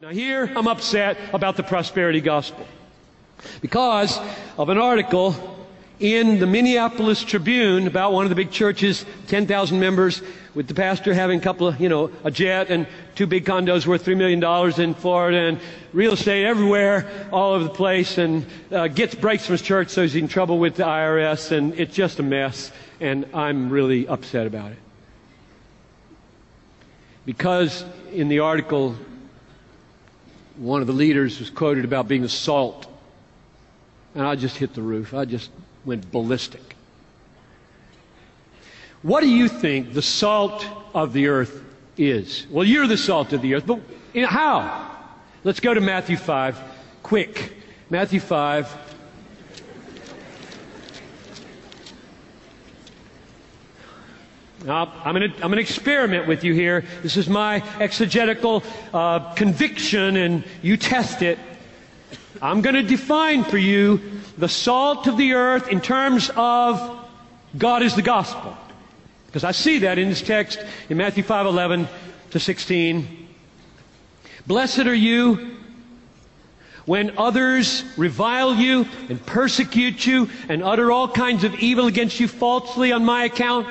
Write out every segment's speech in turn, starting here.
Now here I'm upset about the prosperity gospel because of an article in the Minneapolis Tribune about one of the big churches, 10,000 members, with the pastor having a couple of, a jet and two big condos worth $3 million in Florida and real estate everywhere, all over the place, and gets breaks from his church, so he's in trouble with the IRS, and it's just a mess, and I'm really upset about it. Because in the article, one of the leaders was quoted about being a salt, and I just hit the roof. I just went ballistic. What do you think the salt of the earth is? Well, you're the salt of the earth, but how? Let's go to Matthew 5. Quick. Matthew 5. Now, I'm going to experiment with you here. This is my exegetical conviction, and you test it. I'm going to define for you the salt of the earth in terms of God is the gospel. Because I see that in this text in Matthew 5:11 to 16. Blessed are you when others revile you and persecute you and utter all kinds of evil against you falsely on my account.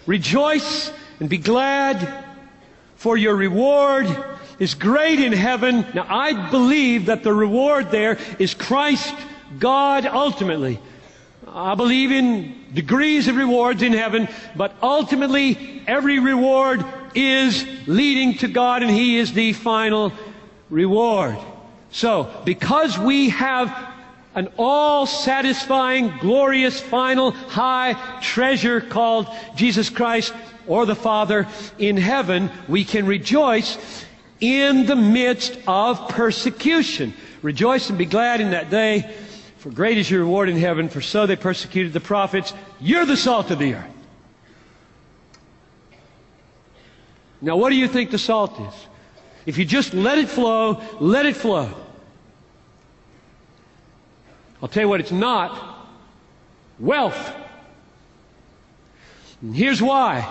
Rejoice and be glad, for your reward is great in heaven. Now, I believe that the reward there is Christ, God, ultimately. I believe in degrees of rewards in heaven, but ultimately every reward is leading to God, and He is the final reward. So, because we have an all-satisfying, glorious, final, high treasure called Jesus Christ or the Father in heaven, we can rejoice in the midst of persecution. Rejoice and be glad in that day, for great is your reward in heaven, for so they persecuted the prophets. You're the salt of the earth. Now, what do you think the salt is? If you just let it flow, let it flow. I'll tell you what it's not. Wealth. And here's why.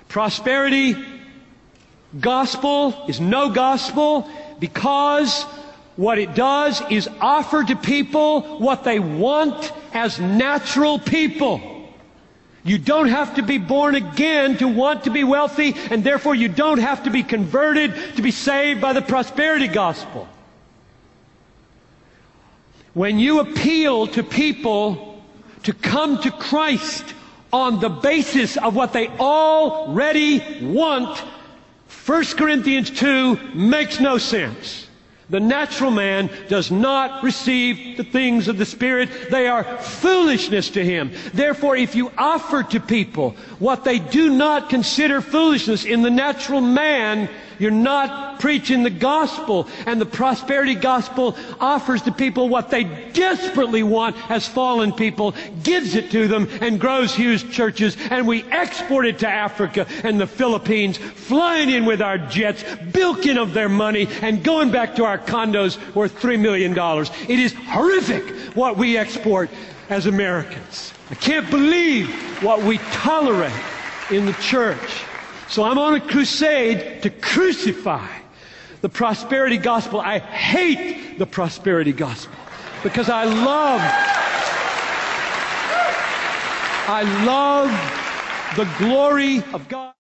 Prosperity gospel is no gospel because what it does is offer to people what they want as natural people. You don't have to be born again to want to be wealthy, and therefore you don't have to be converted to be saved by the prosperity gospel. When you appeal to people to come to Christ on the basis of what they already want, 1 Corinthians 2 makes no sense. The natural man does not receive the things of the Spirit. They are foolishness to him. Therefore, if you offer to people what they do not consider foolishness in the natural man, you're not preaching the gospel. And the prosperity gospel offers to people what they desperately want as fallen people, gives it to them, and grows huge churches. And we export it to Africa and the Philippines, flying in with our jets, bilking of their money, and going back to our condos worth $3 million. It is horrific what we export as Americans. I can't believe what we tolerate in the church. So I'm on a crusade to crucify the prosperity gospel. I hate the prosperity gospel because I love the glory of God.